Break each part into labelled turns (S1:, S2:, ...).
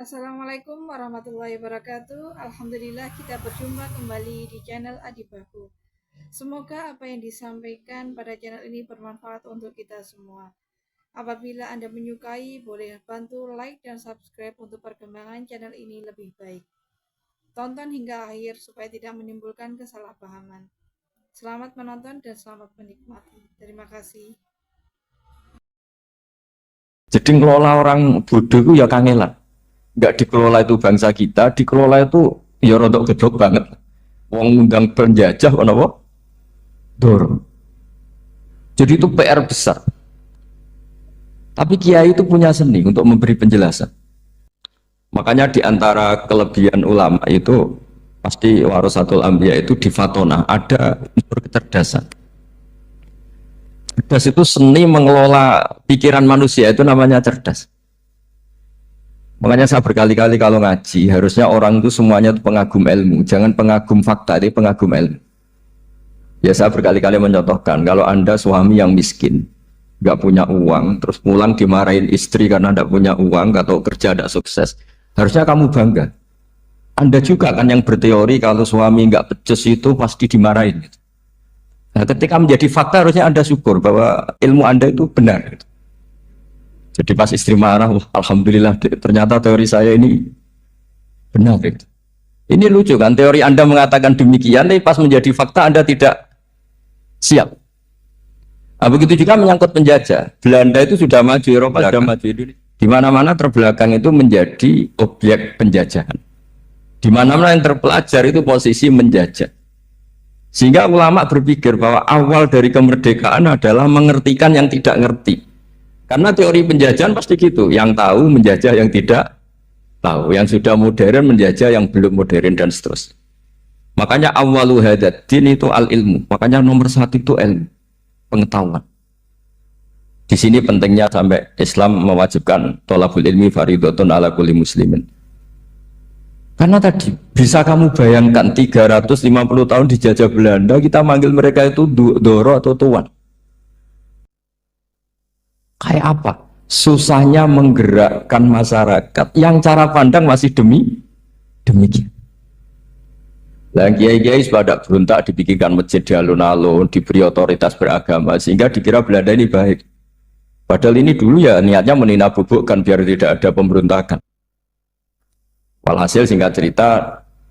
S1: Assalamualaikum warahmatullahi wabarakatuh. Alhamdulillah kita berjumpa kembali di channel Adibaku. Semoga apa yang disampaikan pada channel ini bermanfaat untuk kita semua. Apabila Anda menyukai, boleh bantu like dan subscribe untuk perkembangan channel ini lebih baik. Tonton hingga akhir supaya tidak menimbulkan kesalahpahaman. Selamat menonton dan selamat menikmati. Terima kasih.
S2: Jadi ngelola orang bodoh itu ya kangelan. Nggak dikelola itu bangsa kita, dikelola itu ya rodok gedok banget. Wong undang penjajah apa? Dorong. Jadi itu PR besar. Tapi kiai itu punya seni untuk memberi penjelasan. Makanya di antara kelebihan ulama itu pasti warasatul anbiya itu di fatona ada unsur kecerdasan. Cerdas itu seni mengelola pikiran manusia, itu namanya cerdas. Makanya saya berkali-kali kalau ngaji, harusnya orang itu semuanya itu pengagum ilmu, jangan pengagum fakta, ini pengagum ilmu. Ya saya berkali-kali mencontohkan, kalau Anda suami yang miskin, nggak punya uang, terus pulang dimarahin istri karena nggak punya uang, atau kerja tidak sukses, harusnya kamu bangga. Anda juga kan yang berteori kalau suami nggak becus itu pasti dimarahin. Nah, ketika menjadi fakta harusnya Anda syukur bahwa ilmu Anda itu benar. Jadi pas istri marah, wah, alhamdulillah ternyata teori saya ini benar. Ini lucu kan, teori Anda mengatakan demikian, tapi pas menjadi fakta Anda tidak siap. Nah, begitu juga menyangkut penjajah. Belanda itu sudah maju, Eropa sudah maju. Di mana-mana terbelakang itu menjadi objek penjajahan. Di mana-mana yang terpelajar itu posisi menjajah. Sehingga ulama berpikir bahwa awal dari kemerdekaan adalah mengertikan yang tidak ngerti. Karena teori penjajahan pasti gitu, yang tahu menjajah yang tidak tahu, yang sudah modern menjajah yang belum modern dan seterusnya. Makanya awalu hadad din itu al ilmu. Makanya nomor satu itu ilmu, pengetahuan. Di sini pentingnya sampai Islam mewajibkan thalabul ilmi fardhatun ala kulli muslimin. Karena tadi bisa kamu bayangkan 350 tahun dijajah Belanda, kita manggil mereka itu doro atau tuan. Kayak apa? Susahnya menggerakkan masyarakat yang cara pandang masih demikian. Nah, kiai-kiai pada berontak dibikinkan masjid di alun-alun, diberi otoritas beragama sehingga dikira Belanda ini baik. Padahal ini dulu ya niatnya meninabobokan biar tidak ada pemberontakan. Walhasil singkat cerita,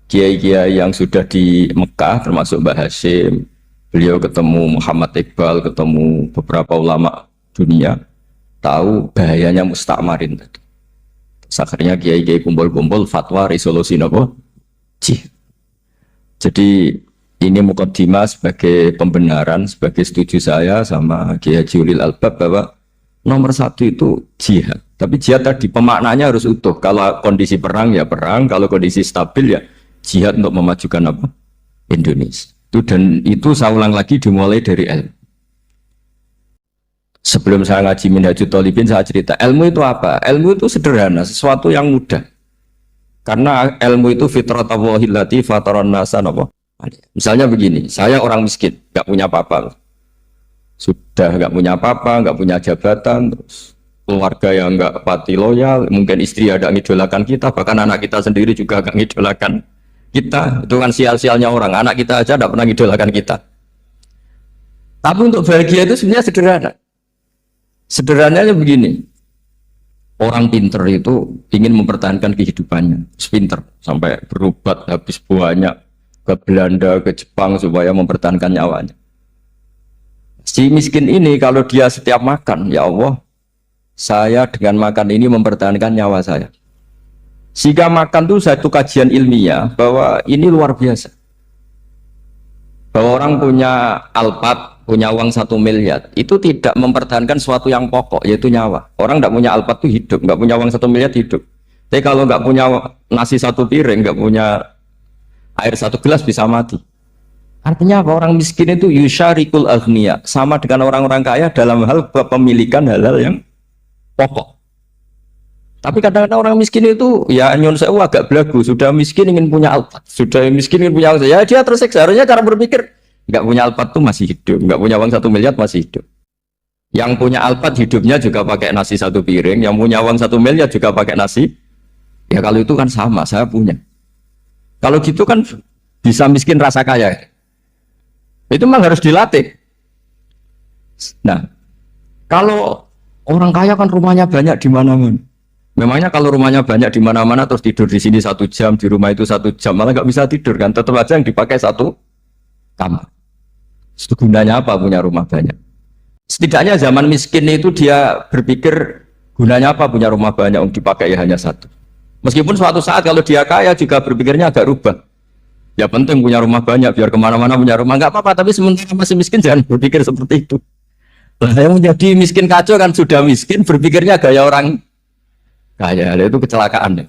S2: kiai-kiai yang sudah di Mekah termasuk Mbah Hashim, beliau ketemu Muhammad Iqbal, ketemu beberapa ulama dunia, tahu bahayanya mustakmarin tadi. Akhirnya kiai-kiai kumpul-kumpul fatwa resolusi nopo jihad. Jadi ini mukadimah sebagai pembenaran, sebagai setuju saya sama Kiai Haji Ulil Albab bahwa nomor satu itu jihad. Tapi jihad tadi pemaknanya harus utuh. Kalau kondisi perang ya perang, kalau kondisi stabil ya jihad untuk memajukan apa? Indonesia. Dan itu saya ulang lagi dimulai dari ilmu. Sebelum saya ngaji Minhajul Thalibin saya cerita, ilmu itu apa? Ilmu itu sederhana, sesuatu yang mudah. Karena ilmu itu fitratallahi allati fataran nasa apa? Misalnya begini, saya orang miskin, nggak punya apa-apa. Sudah nggak punya apa-apa, nggak punya jabatan, terus keluarga yang nggak pati loyal, mungkin istri ada ngidolakan kita, bahkan anak kita sendiri juga nggak ngidolakan kita. Itu kan sial-sialnya orang, anak kita aja nggak pernah ngidolakan kita. Tapi untuk bahagia itu sebenarnya sederhana. Sederhananya begini, orang pinter itu ingin mempertahankan kehidupannya, pinter sampai berobat habis banyak ke Belanda, ke Jepang supaya mempertahankan nyawanya. Si miskin ini kalau dia setiap makan, ya Allah, saya dengan makan ini mempertahankan nyawa saya. Sehingga makan itu satu kajian ilmiah bahwa ini luar biasa. Bahwa orang punya Alphard, punya uang 1 miliar, itu tidak mempertahankan sesuatu yang pokok, yaitu nyawa. Orang tidak punya Alphard itu hidup, nggak punya uang 1 miliar hidup. Tapi kalau nggak punya nasi 1 piring, nggak punya air 1 gelas bisa mati. Artinya apa? Orang miskin itu yusyarikul aghniya, sama dengan orang-orang kaya dalam hal pemilikan hal-hal yang pokok. Tapi kadang-kadang orang miskin itu ya nyon sewu agak belagu, sudah miskin ingin punya Alphard, sudah miskin ingin punya uang, ya dia tersiksa. Harusnya cara berpikir nggak punya Alphard tuh masih hidup, nggak punya uang 1 miliar masih hidup. Yang punya Alphard hidupnya juga pakai nasi 1 piring, yang punya uang 1 miliar juga pakai nasi Ya kalau itu kan sama, saya punya. Kalau gitu kan bisa miskin rasa kaya. Itu memang harus dilatih. Nah, kalau orang kaya kan rumahnya banyak di mana-mana. Memangnya kalau rumahnya banyak di mana-mana terus tidur di sini 1 jam, di rumah itu 1 jam, malah nggak bisa tidur kan? Tetap aja yang dipakai satu kamar. Itu gunanya apa punya rumah banyak? Setidaknya zaman miskin itu dia berpikir gunanya apa punya rumah banyak untuk dipakai ya hanya satu. Meskipun suatu saat kalau dia kaya juga berpikirnya agak rubah. Ya penting punya rumah banyak biar kemana-mana punya rumah nggak apa-apa. Tapi sementara masih miskin jangan berpikir seperti itu. Lah yang menjadi miskin kacau kan sudah miskin berpikirnya gaya orang kaya. Itu kecelakaan.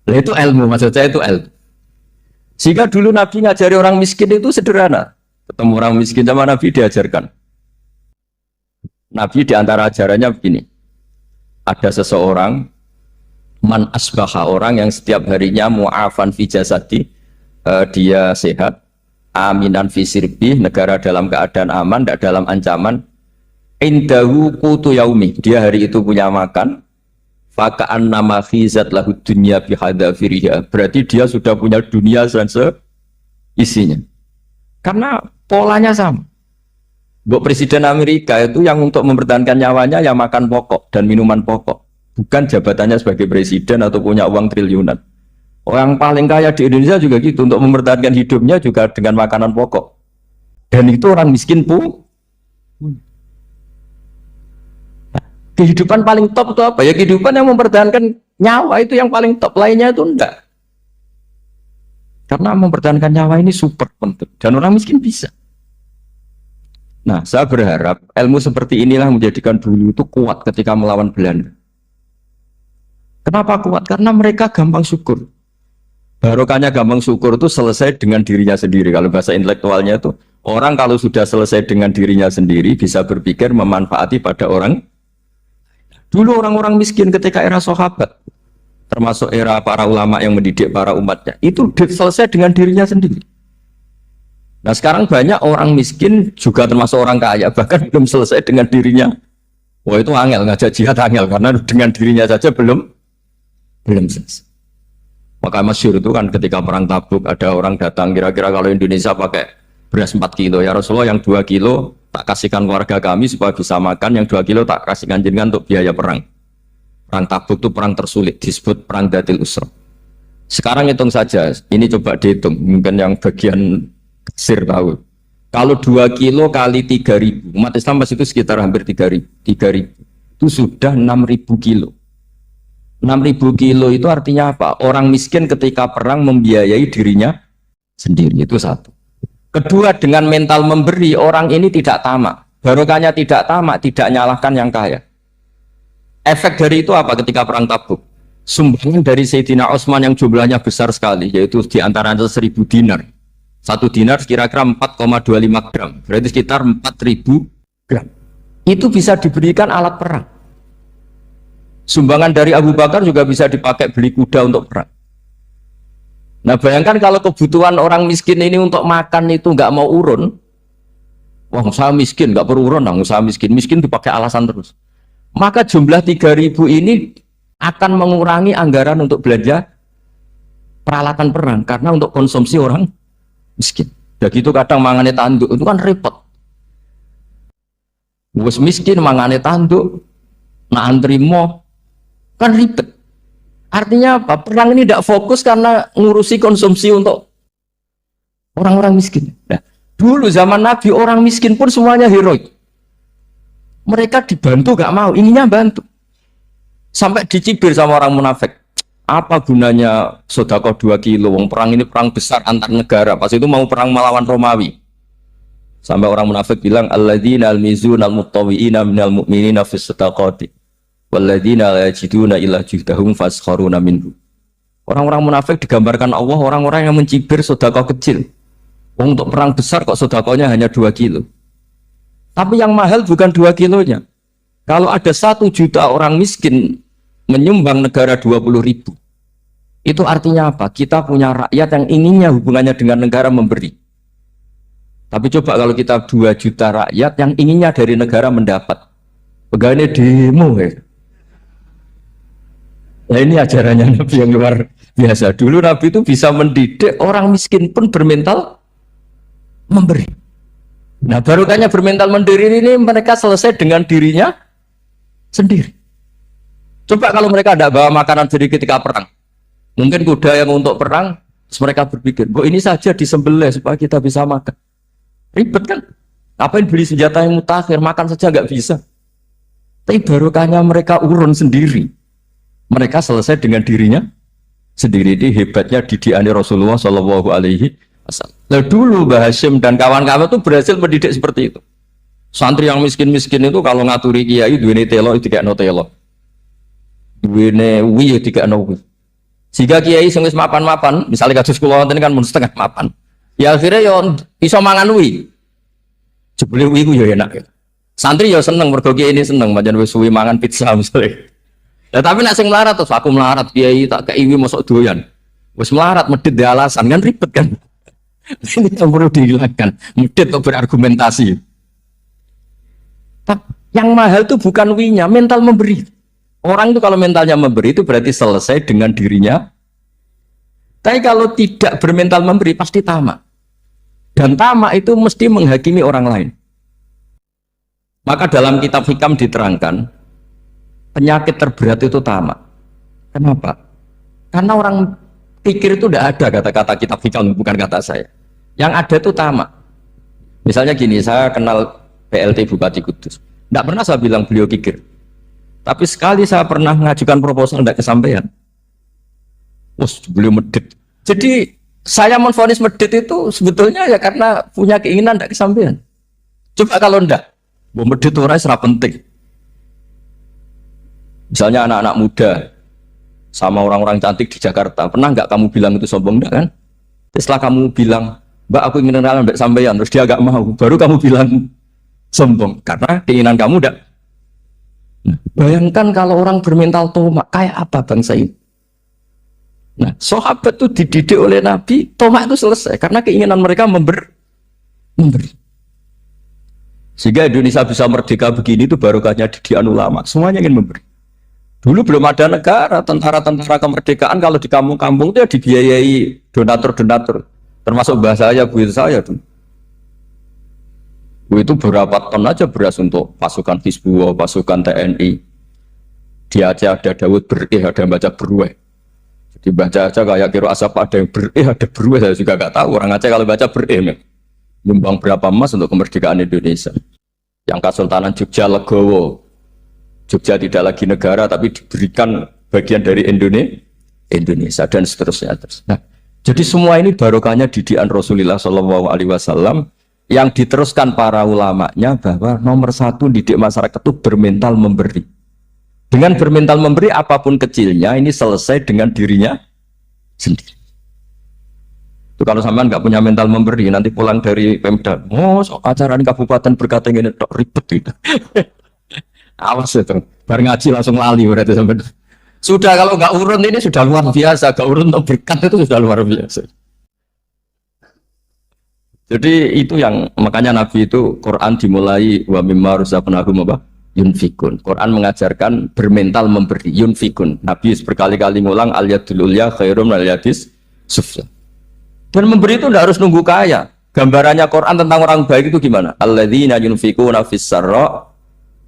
S2: Lah itu ilmu, maksud saya itu ilmu. Sehingga dulu Nabi ngajari orang miskin itu sederhana. Ketemu orang miskin sama Nabi diajarkan. Nabi diantara ajarannya begini. Ada seseorang man asbaha, orang yang setiap harinya mu'afan fi jasadi, dia sehat, aminan fi sirbi, negara dalam keadaan aman, tidak dalam ancaman, indahu qutu yaumi, dia hari itu punya makan, faka'an nama khizat lahu dunya bihadafiriha, berarti dia sudah punya dunia dan seisinya. Karena polanya sama. Bok Presiden Amerika itu yang untuk mempertahankan nyawanya ya makan pokok dan minuman pokok, bukan jabatannya sebagai presiden atau punya uang triliunan. Orang paling kaya di Indonesia juga gitu, untuk mempertahankan hidupnya juga dengan makanan pokok. Dan itu orang miskin pun. Kehidupan paling top itu apa? Ya kehidupan yang mempertahankan nyawa itu yang paling top, lainnya itu enggak. Karena mempertahankan nyawa ini super penting dan orang miskin bisa. Nah, saya berharap ilmu seperti inilah menjadikan dulu itu kuat ketika melawan Belanda. Kenapa kuat? Karena mereka gampang syukur. Barokahnya gampang syukur itu selesai dengan dirinya sendiri. Kalau bahasa intelektualnya itu, orang kalau sudah selesai dengan dirinya sendiri bisa berpikir memanfaati pada orang. Dulu orang-orang miskin ketika era sahabat, termasuk era para ulama yang mendidik para umatnya, itu selesai dengan dirinya sendiri. Nah sekarang banyak orang miskin juga termasuk orang kaya, bahkan belum selesai dengan dirinya. Wah itu angel, ngajak jihad angel, karena dengan dirinya saja belum selesai. Maka masyhur itu kan ketika perang Tabuk, ada orang datang, kira-kira kalau Indonesia pakai beras 4 kilo, ya Rasulullah yang 2 kilo tak kasihkan keluarga kami supaya bisa makan, yang 2 kilo tak kasihkan jenengan untuk biaya perang. Perang Tabuk itu perang tersulit, disebut perang Dhatil Usra. Sekarang hitung saja, ini coba dihitung, mungkin yang bagian kasir tahu. Kalau 2 kilo kali 3.000, umat Islam pas itu sekitar hampir 3.000, itu sudah 6.000 kilo. 6.000 kilo itu artinya apa? Orang miskin ketika perang membiayai dirinya sendiri, itu satu. Kedua, dengan mental memberi, orang ini tidak tamak. Barokahnya tidak tamak, tidak nyalahkan yang kaya. Efek dari itu apa ketika perang Tabuk? Sumbangan dari Sayyidina Utsman yang jumlahnya besar sekali, yaitu diantaranya 1.000 dinar. 1 dinar kira-kira 4,25 gram, berarti sekitar 4.000 gram. Itu bisa diberikan alat perang. Sumbangan dari Abu Bakar juga bisa dipakai beli kuda untuk perang. Nah bayangkan kalau kebutuhan orang miskin ini untuk makan itu nggak mau urun. Wah saya miskin, nggak perlu urun, saya miskin dipakai alasan terus. Maka jumlah 3.000 ini akan mengurangi anggaran untuk belanja peralatan perang, karena untuk konsumsi orang miskin. Jadi itu kadang mangane tanduk itu kan repot. Wes miskin mangane tanduk, nak antri mo kan ribet. Artinya apa? Perang ini tidak fokus karena ngurusi konsumsi untuk orang-orang miskin. Nah, dulu zaman Nabi orang miskin pun semuanya heroik. Mereka dibantu gak mau, inginnya bantu. Sampai dicibir sama orang munafik. Apa gunanya sodako 2 kilo? Wong perang ini perang besar antar negara. Pas itu mau perang melawan Romawi. Sampai orang munafik bilang alladzina almizuna almuttawiina minal mu'minina fis sadaqati walladzina la yajiduna illa juhdahum faskharuna minhu. Orang-orang munafik digambarkan Allah orang-orang yang mencibir sodako kecil. Wong untuk perang besar kok sodakonya hanya 2 kilo. Tapi yang mahal bukan 2 kilonya. Kalau ada 1 juta orang miskin menyumbang negara 20.000, itu artinya apa? Kita punya rakyat yang inginnya hubungannya dengan negara memberi. Tapi coba kalau kita 2 juta rakyat yang inginnya dari negara mendapat. Pegawai demo ya. Nah ini ajarannya Nabi yang luar biasa. Dulu Nabi itu bisa mendidik orang miskin pun bermental memberi. Nah barokahnya bermental mandiri ini mereka selesai dengan dirinya sendiri. Coba kalau mereka tidak bawa makanan sendiri ketika perang, mungkin kuda yang untuk perang, terus mereka berpikir, "Kok ini saja disembelih supaya kita bisa makan." Ribet kan? Ngapain beli senjata yang mutakhir, makan saja nggak bisa. Tapi barokahnya mereka urun sendiri. Mereka selesai dengan dirinya sendiri. Ini hebatnya didikan Rasulullah Shallallahu Alaihi Wasallam. Nah dulu Mbah Hashim dan kawan-kawan itu berhasil mendidik seperti itu. Santri yang miskin-miskin itu kalau ngaturi kiai duwene telo itu kayak no telo, duwene wi itu kayak no wi. Jika kiai sing wis mapan-mapan, misalnya kados kula wonten kan mun setengah mapan, ya akhirnya yo iso mangan wi. Jebule wi ku yo enak. Santri yo seneng mergo kiai ini seneng pancen wis suwi mangan pizza misalnya. Ya tapi nek sing melarat terus aku melarat kiai tak kei wi mosok doyan. Wis melarat medhit di alasan kan ribet kan. Ini yang perlu dihilangkan. Medhit kok berargumentasi. Yang mahal itu bukan winya, mental memberi. Orang itu kalau mentalnya memberi itu berarti selesai dengan dirinya. Tapi kalau tidak bermental memberi pasti tamak. Dan tamak itu mesti menghakimi orang lain. Maka dalam kitab hikam diterangkan penyakit terberat itu tamak. Kenapa? Karena orang pikir itu tidak ada kata-kata kitab hikam, bukan kata saya. Yang ada itu tamak. Misalnya gini, saya kenal PLT Bupati Kudus. Tidak pernah saya bilang beliau kikir. Tapi sekali saya pernah mengajukan proposal tidak kesampaian. Beliau medit. Jadi saya menvonis medit itu sebetulnya ya karena punya keinginan tidak kesampaian. Coba kalau tidak, medit orang serap penting. Misalnya anak-anak muda sama orang-orang cantik di Jakarta, pernah nggak kamu bilang itu sombong enggak kan? Setelah kamu bilang, "Mbak aku ingin kenalan Mbak sampean," terus dia agak mau, baru kamu bilang sombong karena keinginan kamu enggak. Nah, bayangkan kalau orang bermental tomak kayak apa bangsa ini. Nah, sahabat itu dididik oleh Nabi, tomak itu selesai karena keinginan mereka memberi. Sehingga Indonesia bisa merdeka begini itu barokahnya didikan ulama, semuanya ingin memberi. Dulu belum ada negara, tentara-tentara kemerdekaan kalau di kampung-kampung itu ya dibiayai donatur-donatur, termasuk bahasa saya, bu saya dulu. Itu berapa ton aja beras untuk pasukan Hizbullah, pasukan TNI. Di Aceh ada Daud berih, ada yang baca berueh. Jadi baca aja kayak kira asap ada yang berih, ada berueh, saya juga gak tahu. Orang Aceh kalau baca berih, nyumbang berapa emas untuk kemerdekaan Indonesia. Yang Kesultanan Jogja Legowo, Jogja tidak lagi negara tapi diberikan bagian dari Indonesia dan seterusnya. Nah, jadi semua ini barokahnya didikan Rasulullah SAW yang diteruskan para ulamanya bahwa nomor satu didik masyarakat itu bermental memberi. Dengan bermental memberi apapun kecilnya ini selesai dengan dirinya sendiri. Itu kalau sampean nggak punya mental memberi nanti pulang dari Pemda, acara ini kabupaten berkata ini ribet gitu. Awas itu, baru ngaji langsung lali berarti sampai. Sudah kalau nggak urun ini sudah luar biasa, nggak urun untuk berkat itu sudah luar biasa. Jadi itu yang makanya Nabi itu Quran dimulai wa mimma razaqnahum apa yunfikun. Quran mengajarkan bermental memberi yunfikun. Nabi berkali-kali ngulang al yadul ulya khairum al yadis sufla. Dan memberi itu tidak harus nunggu kaya. Gambarannya Quran tentang orang baik itu gimana? Alladzina yunfikuna fis sarra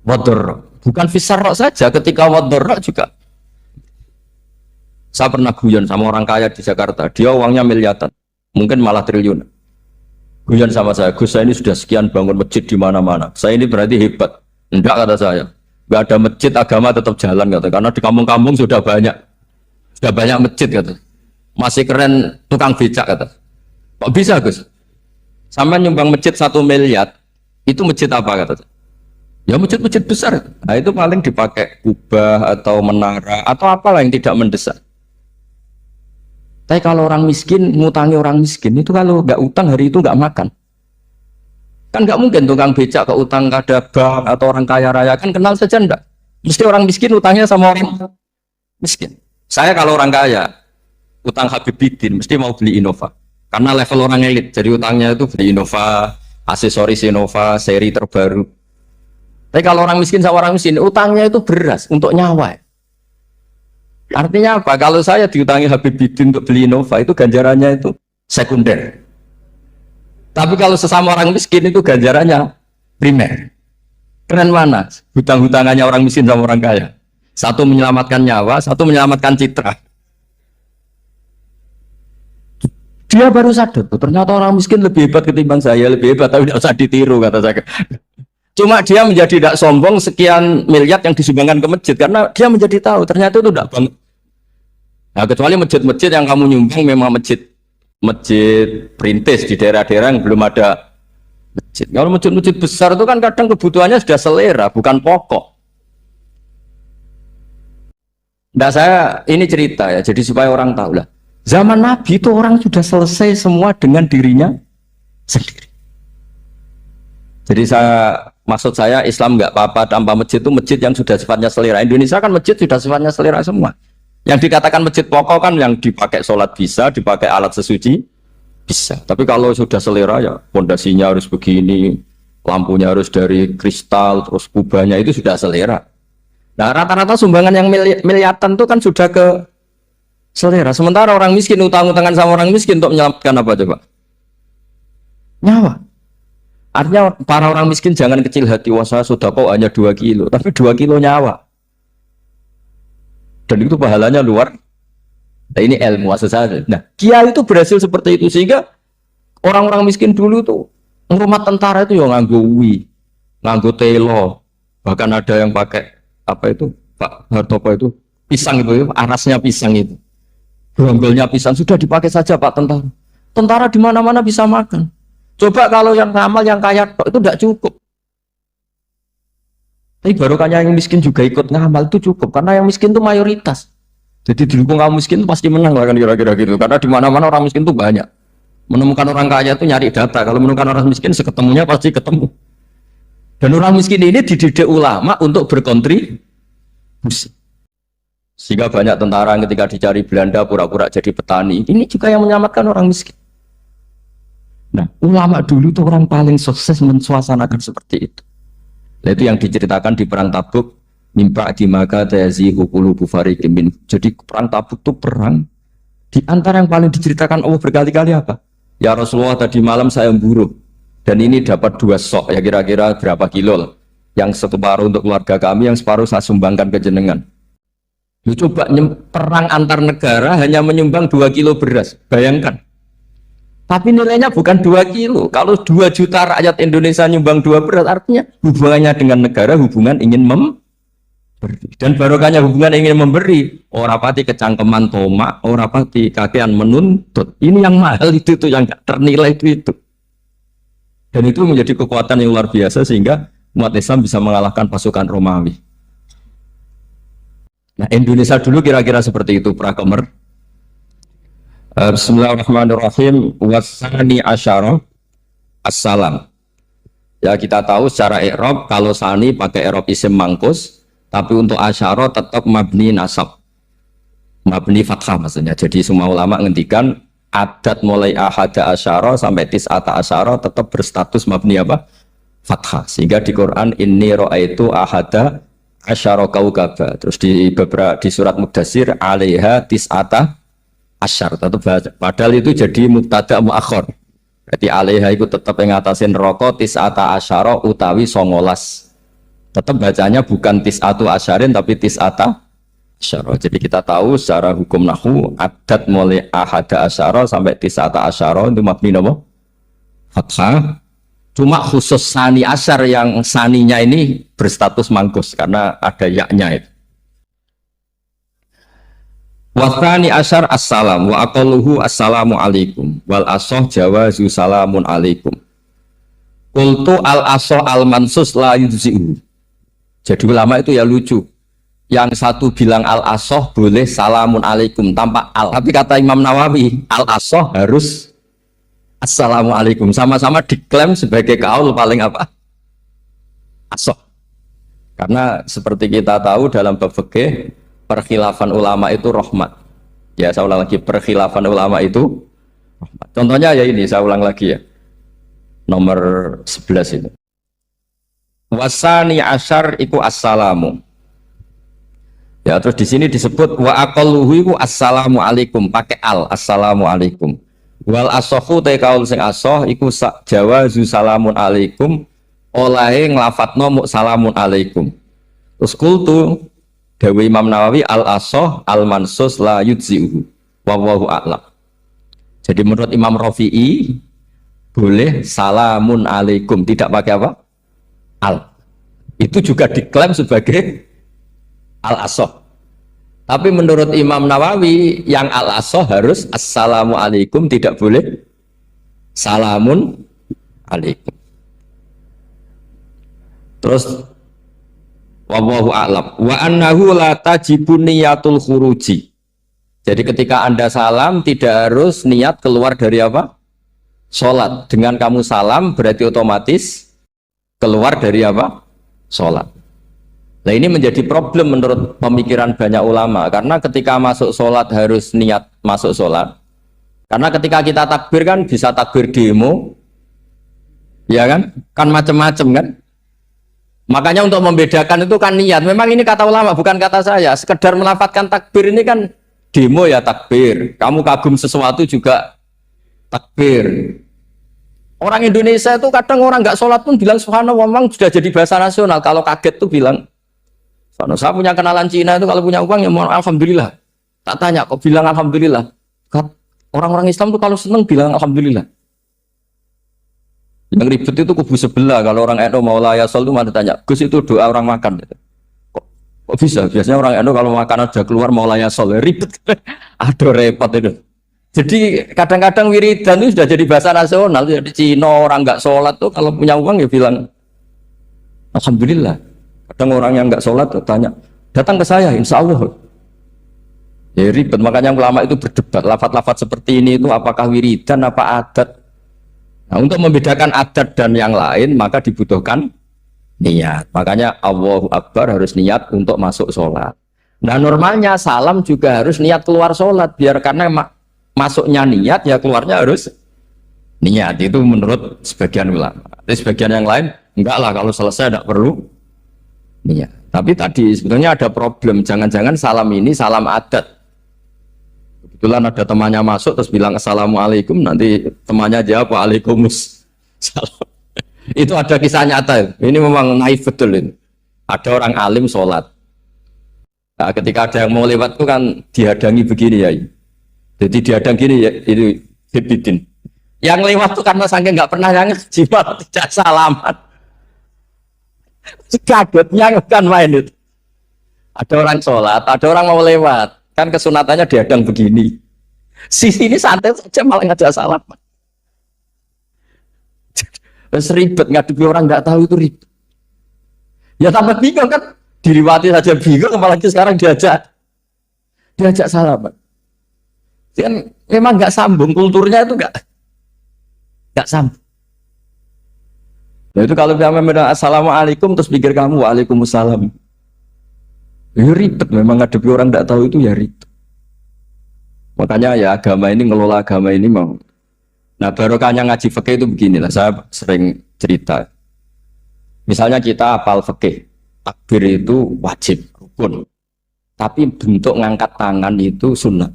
S2: wadharra. Bukan fis sarra saja, ketika wadharra juga. Saya pernah guyon sama orang kaya di Jakarta. Dia uangnya miliaran, mungkin malah triliunan. Guyon sama saya, Gus saya ini sudah sekian bangun masjid di mana-mana. Saya ini berarti hebat. Enggak kata saya. Enggak ada masjid agama tetap jalan kata. Karena di kampung-kampung sudah banyak masjid kata. Masih keren tukang becak kata. Kok bisa Gus? Sampai nyumbang masjid 1 miliar, itu masjid apa kata? Ya masjid-masjid besar. Nah itu paling dipakai kubah atau menara atau apalah yang tidak mendesak. Tapi kalau orang miskin, ngutangi orang miskin itu kalau nggak utang hari itu nggak makan. Kan nggak mungkin tukang becak ke utang kada bank atau orang kaya raya kan kenal saja enggak. Mesti orang miskin utangnya sama orang miskin. Saya kalau orang kaya utang Habibidin mesti mau beli Innova. Karena level orang elit, jadi utangnya itu beli Innova, aksesoris Innova, seri terbaru. Tapi kalau orang miskin sama orang miskin utangnya itu beras untuk nyawa. Artinya apa? Kalau saya diutangi Habib Bidin untuk beli Innova itu ganjarannya itu sekunder. Tapi kalau sesama orang miskin itu ganjarannya primer. Keren mana? Hutang-hutangannya orang miskin sama orang kaya. Satu menyelamatkan nyawa, satu menyelamatkan citra. Dia baru sadar, ternyata orang miskin lebih hebat ketimbang saya, lebih hebat, tapi tidak usah ditiru kata saya. Cuma dia menjadi tidak sombong sekian miliar yang disumbangkan ke masjid, karena dia menjadi tahu ternyata itu tidak banget. Nah, kecuali masjid-masjid yang kamu nyumbang memang masjid perintis di daerah-daerah yang belum ada masjid. Kalau masjid-masjid besar itu kan kadang kebutuhannya sudah selera, bukan pokok. Nah, saya ini cerita ya, jadi supaya orang tahu lah. Zaman Nabi itu orang sudah selesai semua dengan dirinya sendiri. Jadi maksud saya Islam nggak apa-apa tanpa masjid itu masjid yang sudah sifatnya selera. Indonesia kan masjid sudah sifatnya selera semua. Yang dikatakan masjid pokok kan yang dipakai sholat bisa, dipakai alat sesuci bisa. Tapi kalau sudah selera ya pondasinya harus begini, lampunya harus dari kristal, terus kubahnya itu sudah selera. Nah rata-rata sumbangan yang miliatan itu kan sudah ke selera. Sementara orang miskin utang-utangan sama orang miskin untuk menyelamatkan apa coba? Nyawa. Artinya para orang miskin jangan kecil hati, wah saya sudah kok hanya 2 kilo, tapi 2 kilo nyawa. Dan itu pahalanya luar. Nah ini ilmu asal. Nah kiai itu berhasil seperti itu sehingga orang-orang miskin dulu tuh rumah tentara itu yang nganggo nganggo telo, bahkan ada yang pakai apa itu Pak Hartopo itu pisang itu, arasnya pisang itu, grombolnya pisang sudah dipakai saja Pak tentara. Tentara di mana-mana bisa makan. Coba kalau yang ramal yang kaya itu tidak cukup. Tapi barokahnya yang miskin juga ikut ngamal itu cukup karena yang miskin itu mayoritas. Jadi didukung kaum miskin itu pasti menang lah kan kira-kira gitu. Karena di mana-mana orang miskin itu banyak. Menemukan orang kaya itu nyari data. Kalau menemukan orang miskin seketemunya pasti ketemu. Dan orang miskin ini dididik ulama untuk berkontribusi. Sehingga banyak tentara yang ketika dicari Belanda pura-pura jadi petani. Ini juga yang menyelamatkan orang miskin. Nah, ulama dulu itu orang paling sukses mensuasanakan seperti itu. Nah, itu yang diceritakan di perang Tabuk, mimpa di maka tazihu qulubu fariqin min. Jadi perang Tabuk itu perang di antara yang paling diceritakan Allah berkali-kali apa? Ya Rasulullah tadi malam saya memburu dan ini dapat 2 sok ya kira-kira berapa kilo lah. Yang separuh untuk keluarga kami, yang separuh saya sumbangkan ke jenengan. Lu coba perang antar negara hanya menyumbang 2 kilo beras, bayangkan. Tapi nilainya bukan 2 kilo. Kalau 2 juta rakyat Indonesia nyumbang 2 beras, artinya hubungannya dengan negara hubungan ingin memberi. Dan barokahnya hubungan ingin memberi. Orang pati kecangkeman tomak, orang pati kakean menuntut. Ini yang mahal itu yang gak ternilai itu. Dan itu menjadi kekuatan yang luar biasa sehingga umat Islam bisa mengalahkan pasukan Romawi. Nah Indonesia dulu kira-kira seperti itu prakemer. Bismillahirrahmanirrahim. Wasani asyara assalam. Ya kita tahu secara i'rab kalau sani pakai i'rab isim mangkus, tapi untuk asyara tetap mabni nasab, mabni fathah maksudnya. Jadi semua ulama ngendikan adat mulai ahada asyara sampai tis'ata asyara tetap berstatus mabni apa? Fathah. Sehingga di Quran inni ra'aitu ahada asyara kaukaba. Terus di surat Mudassir alaiha tis'ata asyar, tetap padahal itu jadi mubtada muakhir. Berarti alaiha itu tetap yang ngatasin rokok tis'ata asyara utawi 19. Tetap bacanya bukan tis'atu asyarin tapi tis'ata asyara. Jadi kita tahu secara hukum nahwu adat mulai ahada asyara sampai tis'ata asyara itu mabni apa? Fathah. Cuma khusus sani asyar yang saninya ini berstatus mangkus karena ada yaknya itu. Wasani asyar assalam wa aqalluhu assalamu alaikum wal asoh jawazu salamun alaikum. Qultu al asoh al mansus la yudzi'u. Jadi ulama itu ya lucu. Yang satu bilang al asoh boleh salamun alaikum tanpa al. Tapi kata Imam Nawawi al asoh harus assalamu alaikum. Sama-sama diklaim sebagai kaul paling apa? Asoh. Karena seperti kita tahu dalam bab fikih perkhilafan ulama itu rahmat. Ya saya ulang lagi, perkhilafan ulama itu rahmat. Contohnya ya ini, saya ulang lagi ya. Nomor 11 itu. Wasani asyar iku assalamu. Ya, terus di sini disebut wa aqalluhu iku assalamu alaikum pakai assalamu alaikum. Wal asohu te kaul sing asoh iku jawazu salamun alaikum olahe nglafatno mu salamun alaikum. Terus kultu Dewi Imam Nawawi al asoh al mansus la yujzi'uhu wallahu a'lam. Jadi menurut Imam Rafi'i boleh salamun alaikum tidak pakai apa? Al. Itu juga diklaim sebagai al-asoh. Tapi menurut Imam Nawawi yang al-asoh harus assalamu alaikum, tidak boleh salamun alaikum. Terus wallahu a'lam wa annahu la tajibu niyatul khuruji. Jadi ketika Anda salam tidak harus niat keluar dari apa? Salat. Dengan kamu salam berarti otomatis keluar dari apa? Salat. Nah ini menjadi problem menurut pemikiran banyak ulama, karena ketika masuk sholat harus niat masuk sholat. Karena ketika kita takbir kan bisa takbir demo, ya kan macam-macam kan. Makanya untuk membedakan itu kan niat. Memang ini kata ulama bukan kata saya. Sekedar melafadzkan takbir ini kan demo ya takbir. Kamu kagum sesuatu juga takbir. Orang Indonesia itu kadang orang nggak sholat pun bilang subhanallah, memang sudah jadi bahasa nasional. Kalau kaget tuh bilang. Saya punya kenalan Cina itu kalau punya uang ya mohon alhamdulillah. Tak tanya kok bilang alhamdulillah. Orang-orang Islam tuh kalau seneng bilang alhamdulillah. Yang ribet itu kubu sebelah. Kalau orang NU mau layasol itu mana tanya, Gus itu doa orang makan. Kok bisa? Biasanya orang NU kalau makanan sudah keluar mau layasol, ribet. Aduh repot itu. Jadi kadang-kadang wiridan itu sudah jadi bahasa nasional. Jadi Cina orang nggak sholat tuh kalau punya uang ya bilang alhamdulillah. Kadang orang yang nggak sholat tanya, datang ke saya, insya Allah. Ya ribet, makanya ulama itu berdebat. Lafaz-lafaz seperti ini itu apakah wiridan, apa adat? Nah, untuk membedakan adat dan yang lain, maka dibutuhkan niat. Makanya Allahu Akbar harus niat untuk masuk sholat. Nah normalnya salam juga harus niat keluar sholat, biar karena masuknya niat, ya keluarnya harus niat. Itu menurut sebagian ulama. Tapi sebagian yang lain, enggak lah, kalau selesai tidak perlu niat. Tapi tadi sebetulnya ada problem, jangan-jangan salam ini salam adat. Kebetulan ada temannya masuk terus bilang assalamualaikum, nanti temannya jawab waalaikumsalam. Itu ada kisah nyata. Ini memang naif betul ini. Ada orang alim sholat. Nah, ketika ada yang mau lewat itu kan dihadangi begini ya. Jadi dihadang gini ya, itu bidin. Yang lewat tuh karena saking nggak pernah yang jimat tidak salaman. Kagetnya kan main itu. Ada orang sholat, ada orang mau lewat, kan kesunatannya dihadang begini. Sisi ini santai saja malah ngajak salam. Terus ribet ngadepi orang nggak tahu itu ribet. Ya tambah bingung kan, diriwati saja bingung, apalagi sekarang diajak salam. Kan memang nggak sambung, kulturnya itu nggak sambung. Nah itu kalau kita bilang assalamualaikum terus pikir kamu waalaikumsalam, ya ribet. Memang ngadepi orang tidak tahu itu ya ribet. Makanya ya agama ini, ngelola agama ini mau. Nah barokahnya ngaji fikih itu beginilah, saya sering cerita. Misalnya kita hafal fikih, takbir itu wajib, rukun. Tapi bentuk ngangkat tangan itu sunnah.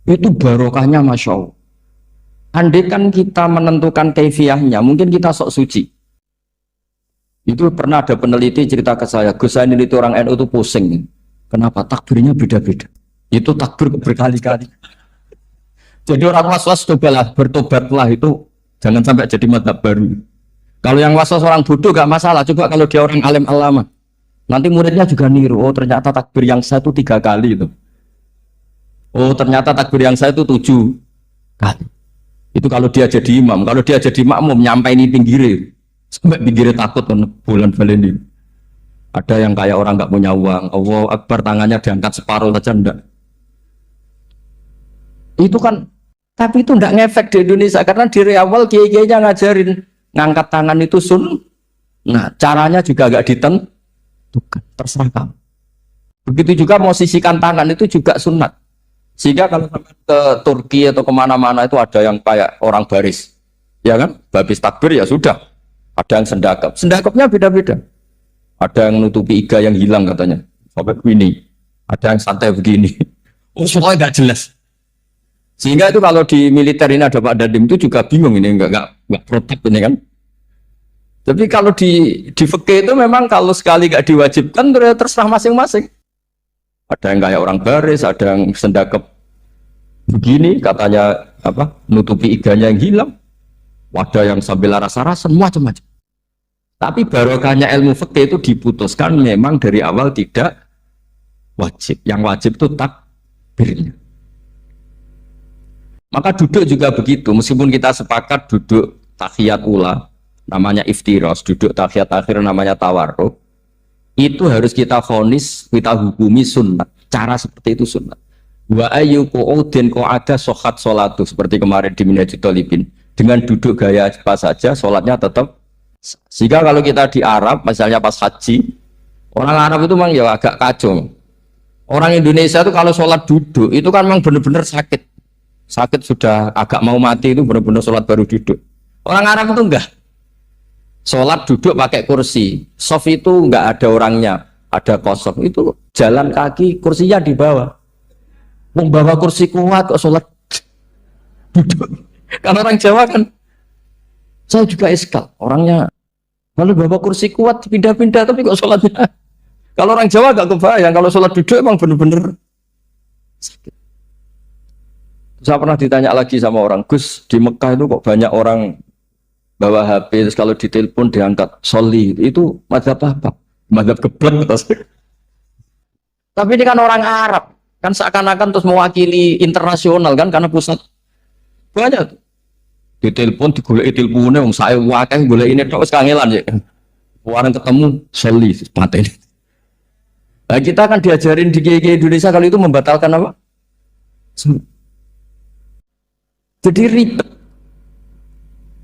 S2: Itu barokahnya masya Allah. Andai kan kita menentukan kaifiahnya, mungkin kita sok suci. Itu pernah ada peneliti cerita ke saya, Gus saya ini orang NU itu pusing. Kenapa? Takbirnya beda-beda. Itu takbir berkali-kali. Jadi orang was-was cobalah, bertobatlah itu. Jangan sampai jadi mazhab baru. Kalau yang was-was orang bodoh gak masalah. Coba kalau dia orang alim alama. Nanti muridnya juga niru. Oh ternyata takbir yang saya itu 3 kali itu. Oh ternyata takbir yang saya itu 7 kali. Itu kalau dia jadi imam. Kalau dia jadi makmum nyampai ini pinggir. Sampai pinggirnya takut kan bulan baleni. Ada yang kayak orang nggak punya uang, Allahu Akbar tangannya diangkat separuh saja enggak. Itu kan, tapi itu enggak ngefek di Indonesia karena dari awal kiai-kiainya ngajarin ngangkat tangan itu nah caranya juga agak ditentukan, terserah kamu. Begitu juga mau sisihkan tangan itu juga sunat. Sehingga kalau ke Turki atau kemana-mana itu ada yang kayak orang baris, ya kan? Habis takbir ya sudah. Ada yang sendakap, sendakapnya beda-beda. Ada yang nutupi iga yang hilang katanya, sampai ini. ada yang santai begini. Oh, semuanya nggak jelas. Sehingga itu kalau di militer ini ada Pak Dandim itu juga bingung ini nggak protap ini kan. Tapi kalau di fikih itu memang kalau sekali nggak diwajibkan terserah masing-masing. Ada yang kayak orang baris, ada yang sendakep begini katanya apa nutupi iganya yang hilang. Ada yang sambil rasa-rasa macam-macam. Tapi barokahnya ilmu fikih itu diputuskan memang dari awal tidak wajib. Yang wajib itu takbirnya. Maka duduk juga begitu. Meskipun kita sepakat duduk tahiyat ula, namanya iftiros, duduk tahiyat akhir namanya tawarruk, itu harus kita vonis, kita hukumi sunnah. Cara seperti itu sunnah. Wa ayyuqu'udin qa'ada sohat sholatu, seperti kemarin di Minhajul Thalibin. Dengan duduk gaya apa saja, sholatnya tetap. Sehingga kalau kita di Arab, misalnya pas haji, orang Arab itu memang ya agak kacau. Orang Indonesia itu kalau sholat duduk, itu kan memang benar-benar sakit. Sakit sudah agak mau mati itu benar-benar sholat baru duduk. Orang Arab itu enggak. Sholat duduk pakai kursi. Sof itu enggak ada orangnya, ada kosong. Itu jalan kaki, kursinya di bawah. Membawa kursi kuat kok sholat duduk. Karena orang Jawa kan, saya juga iskal. Orangnya lalu bawa kursi kuat pindah-pindah tapi kok sholatnya. Kalau orang Jawa gak kebayang. Kalau sholat duduk emang bener-bener sakit. Saya pernah ditanya lagi sama orang, Gus di Mekah itu kok banyak orang bawa HP, terus kalau ditelepon diangkat soli, itu mazhab apa? Mazhab geblek. Tapi ini kan orang Arab, kan seakan-akan terus mewakili internasional kan, karena pusat banyak tuh. Ditelepon digoleki teleponnya, wong saya wakil golek ini terus kangelan ya. Orang ketemu soli pateni. Nah, kita kan diajarin di GG Indonesia kalau itu membatalkan apa? Jadi ribet.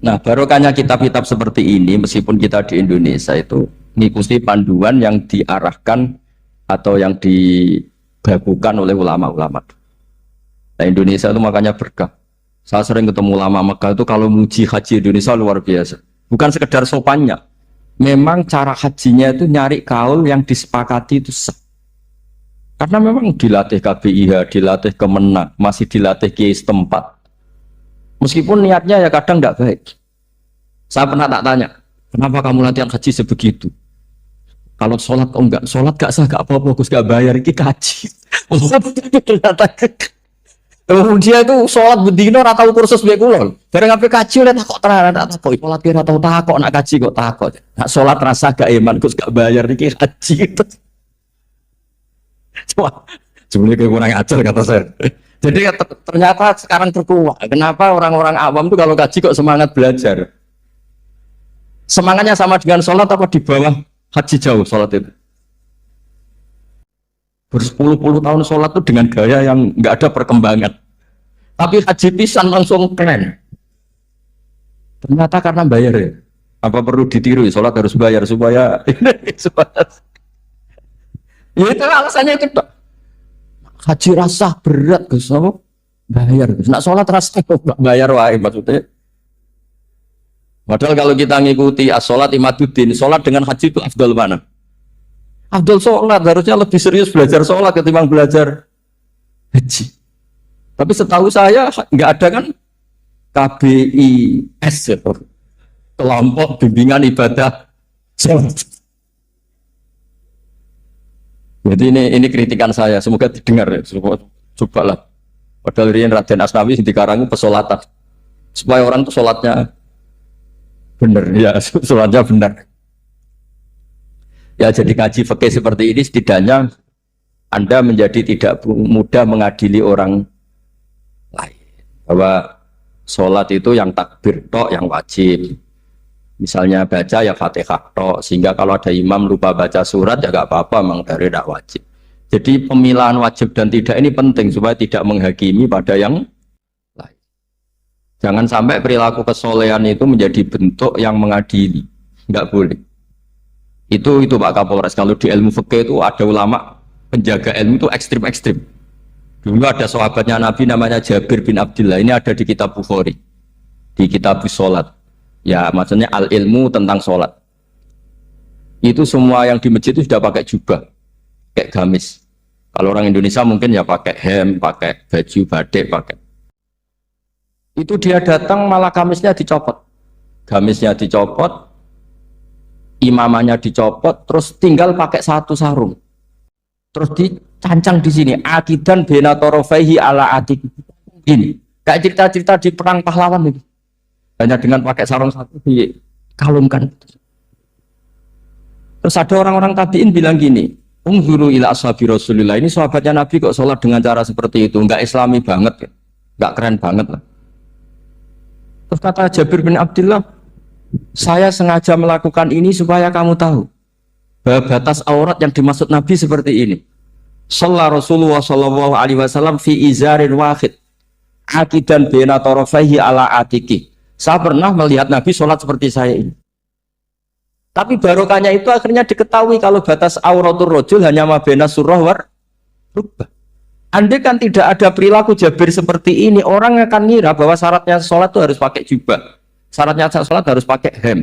S2: Nah, barokahnya kitab-kitab seperti ini, meskipun kita di Indonesia itu mengikuti panduan yang diarahkan atau yang dibakukan oleh ulama-ulama. Nah, Indonesia itu makanya berkah. Saya sering ketemu ulama Mekah itu kalau muji haji Indonesia luar biasa. Bukan sekedar sopannya. Memang cara hajinya itu nyari kaul yang disepakati itu sah. Karena memang dilatih KBIH, dilatih Kemenak, masih dilatih kiai setempat. Meskipun niatnya ya kadang tidak baik. Saya pernah tak tanya, kenapa kamu latihan haji sebegitu? Kalau sholat kok enggak, sholat gak sah, gak apa-apa, Gus gak bayar, ini kaji. Dia itu sholat bedino atau kursus biar kulon. Dari ngapain kaji udah takut terang, tak takut. Sholat kira tahu takut, nak kaji kok takut. Nak sholat rasa gak iman, Gus gak bayar, ini kaji itu. Cuma, sebenarnya kayak kurang ajar kata saya. Jadi ternyata sekarang terkuat. Kenapa orang-orang awam tuh kalau kaji kok semangat belajar? Semangatnya sama dengan sholat apa di bawah haji jauh sholat itu? Berpuluh-puluh tahun sholat itu dengan gaya yang nggak ada perkembangan. Tapi haji pisan langsung keren. Ternyata karena bayar ya. Apa perlu ditiru? Sholat harus bayar supaya ya itu alasannya itu. Haji rasa berat Gus, apa? Bayar Gus. Nak sholat rasa nggak bayar wae maksudnya. Padahal kalau kita ngikuti as-sholat imaduddin, sholat dengan haji itu afdal mana? Afdal sholat, harusnya lebih serius belajar sholat ketimbang belajar haji. Tapi setahu saya nggak ada kan KBIS itu, kelompok bimbingan ibadah sholat. Jadi ini kritikan saya, semoga didengar ya. Cobalah. Padahal ini Raden Asnawi di Karang pesolatan supaya orang tuh sholatnya benar, ya sholatnya benar. Ya jadi kaji fikih seperti ini setidaknya Anda menjadi tidak mudah mengadili orang lain. Bahwa sholat itu yang takbir tok yang wajib. Misalnya baca ya Fatihah tok, sehingga kalau ada imam lupa baca surat ya gak apa-apa, memang dari tidak wajib. Jadi pemilahan wajib dan tidak ini penting supaya tidak menghakimi pada yang lain. Jangan sampai perilaku kesolehan itu menjadi bentuk yang mengadili, nggak boleh. Itu Pak Kapolres. Kalau di ilmu fikih itu ada ulama penjaga ilmu itu ekstrim-ekstrim. Dulu ada sahabatnya Nabi namanya Jabir bin Abdullah, ini ada di kitab Bukhari, di kitab Sholat. Ya maksudnya al-ilmu tentang sholat. Itu semua yang di masjid itu sudah pakai jubah, kayak gamis. Kalau orang Indonesia mungkin ya pakai hem, pakai baju batik, pakai. Itu dia datang malah gamisnya dicopot. Gamisnya dicopot, imamannya dicopot, terus tinggal pakai satu sarung. Terus dicancang di sini, akidan benatorofaihi ala atik. Ini, kayak cerita-cerita di perang pahlawan ini. Hanya dengan pakai sarung satu dikalungkan. Terus ada orang-orang tabiin bilang gini, unzuru ila ashabi Rasulillah, ini sahabatnya Nabi kok sholat dengan cara seperti itu, enggak islami banget, enggak keren banget lah. Terus kata Jabir bin Abdullah, saya sengaja melakukan ini supaya kamu tahu bahwa batas aurat yang dimaksud Nabi seperti ini. Shalla Rasulullah sallallahu alaihi wasallam fi izarin wahid akidan baina tarafaihi ala atiki. Saya pernah melihat Nabi sholat seperti saya ini. Tapi barokahnya itu akhirnya diketahui kalau batas auratul rojul hanya mabena surah war rubah. Andai kan tidak ada perilaku Jabir seperti ini, orang akan ngira bahwa syaratnya sholat itu harus pakai jubah, syaratnya sholat harus pakai hem.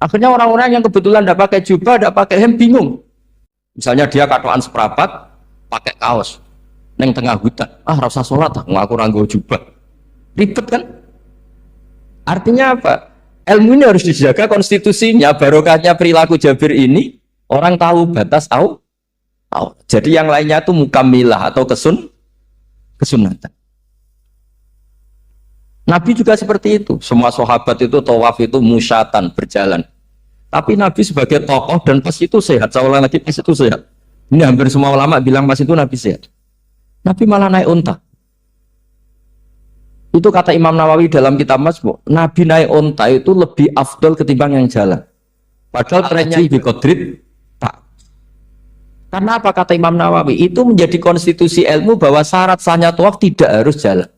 S2: Akhirnya orang-orang yang kebetulan tidak pakai jubah, tidak pakai hem bingung. Misalnya dia katoan seperapat, pakai kaos, neng tengah hutan, rasa sholat, ngaku ranggo jubah, ribet kan? Artinya apa? Ilmu ini harus dijaga konstitusinya, barokahnya perilaku Jabir ini, orang tahu batas jadi yang lainnya itu mukamilah atau kesunatan. Nabi juga seperti itu, semua sahabat itu tawaf itu musyatan, berjalan. Tapi Nabi sebagai tokoh dan pas itu sehat, saya ulang lagi, pas itu sehat. Ini hampir semua ulama bilang pas itu Nabi sehat. Nabi malah naik unta. Itu kata Imam Nawawi dalam kitab Masmu', Nabi naik unta itu lebih afdol ketimbang yang jalan. Padahal trennya di Qadrid tak. Karena apa kata Imam Nawawi? Itu menjadi konstitusi ilmu bahwa syarat sahnya tawaf tidak harus jalan.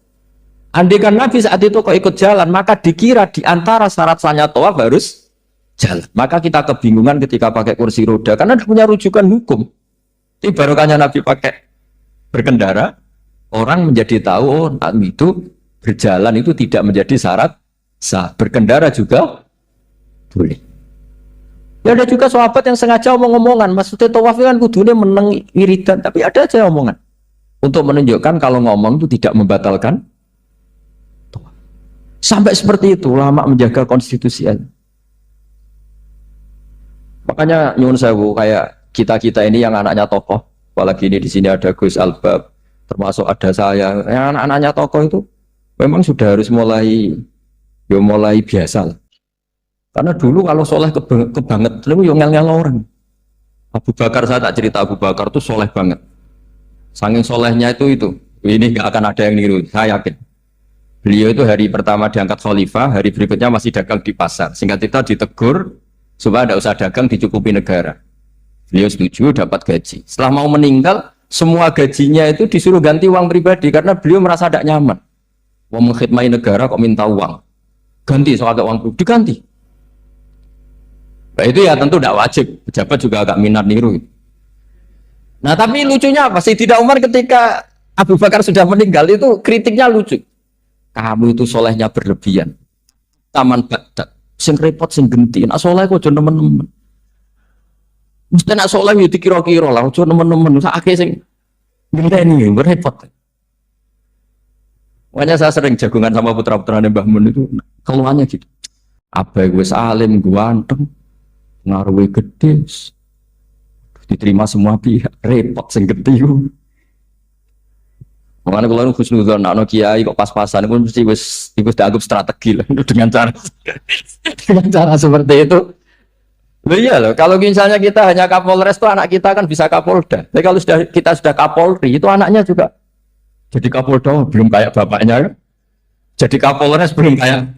S2: Andai kan Nabi saat itu kok ikut jalan, maka dikira di antara syarat sahnya tawaf harus jalan. Maka kita kebingungan ketika pakai kursi roda karena tidak punya rujukan hukum. Ini barokahnya Nabi pakai berkendara, orang menjadi tahu Nabi itu berjalan itu tidak menjadi syarat sah, berkendara juga boleh. Ya ada juga sahabat yang sengaja omong-omongan, maksudnya tawaf kan kudune meneng wiridan, tapi ada aja omongan untuk menunjukkan kalau ngomong itu tidak membatalkan tawaf. Sampai seperti itu ulama menjaga konstitusi. Makanya nyuwun sewu kayak kita ini yang anaknya tokoh, apalagi ini di sini ada Gus Albab, termasuk ada saya, yang anak-anaknya tokoh itu memang sudah harus mulai biasa lah. Karena dulu kalau soleh kebanget, itu ngel-ngel orang. Abu Bakar, saya tak cerita Abu Bakar itu soleh banget. Saking solehnya itu ini nggak akan ada yang niru, saya yakin. Beliau itu hari pertama diangkat khalifah, hari berikutnya masih dagang di pasar. Singkat cerita ditegur supaya tidak usah dagang, dicukupi negara. Beliau setuju, dapat gaji. Setelah mau meninggal, semua gajinya itu disuruh ganti uang pribadi karena beliau merasa tidak nyaman. Mau mengkhidmati negara kok minta uang, ganti soal agak uang diganti. Nah, itu ya tentu tidak wajib, pejabat juga agak minat niru. Nah tapi lucunya apa? Sayyidina Umar ketika Abu Bakar sudah meninggal itu kritiknya lucu. Kamu itu solehnya berlebihan. Taman badak, sing repot sing genti. Nak soleh kok aja nemen-nemen. Mesti nak soleh ya dikira-kira lah, aja nemen-nemen. Sakake sing ngenteni repot. Makanya saya sering jagungan sama putra-putra Mbah Mun itu keluhannya gitu. Abai gue salim, gue anteng, ngaruhi gede, diterima semua pihak, repot sing gede. Makanya kalau khusnudon, anak kiai kok pas-pasan, itu mesti wis dianggap strategi lah dengan cara seperti itu. Loh iya loh, kalau misalnya kita hanya Kapolres itu anak kita kan bisa Kapolda. Tapi kalau kita sudah Kapolri itu anaknya juga jadi Kapolda belum kayak bapaknya kan? Jadi Kapolres belum kayak.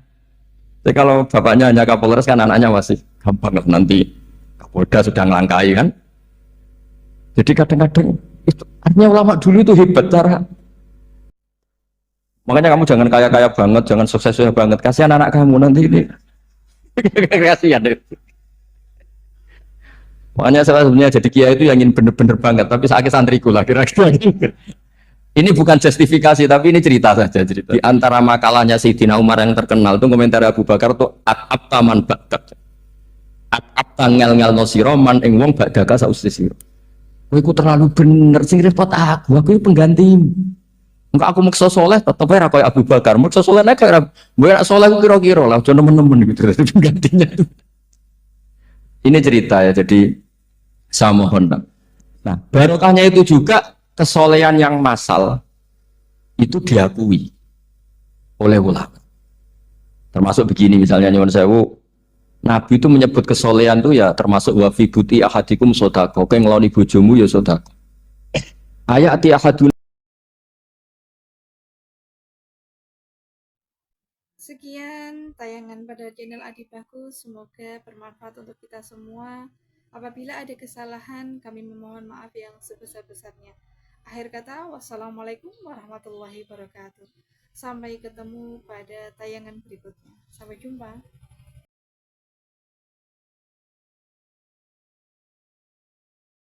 S2: Tapi kalau bapaknya hanya Kapolres kan anaknya masih gampang nanti Kapolda sudah ngelangkai kan. Jadi kadang-kadang itu artinya ulama dulu itu hebat cara. Makanya kamu jangan kaya-kaya banget, jangan sukses-sukses banget. Kasihan anak kamu nanti ini. Kasihan deh. Makanya saya sebenarnya jadi kiai itu yang ingin bener-bener banget, tapi saya santriku lah kira-kira. Ini bukan justifikasi, tapi ini cerita saja. Cerita. Di antara makalahnya Sayyidina Umar yang terkenal itu komentar Abu Bakar itu at-abta man ba'dak. At-abta ngel-ngel no siro man ing wong ba'daka sausih siro. Kowe iku terlalu bener, sing repot aku iki penggantimu. Enggak aku maksa soleh, tetep ora koyo Abu Bakar. Maksa soleh nek ora, mbok nek soleh ku kira-kira lah, aja nemen-nemen gitu. Penggantinya itu. Ini cerita ya, jadi saya mohon. Nah, barokahnya itu juga kesolehan yang massal itu diakui oleh ulama. Termasuk begini misalnya nyuwun sewu, Nabi itu menyebut kesolehan itu ya termasuk wa fi buti ahadikum sodako. Kowe ngeloni bojomu ya sodako. Ayat ti ahadun.
S1: Sekian tayangan pada channel Adibahku, semoga bermanfaat untuk kita semua. Apabila ada kesalahan, kami memohon maaf yang sebesar-besarnya. Akhir kata, wassalamualaikum warahmatullahi wabarakatuh. Sampai ketemu pada tayangan berikutnya. Sampai jumpa.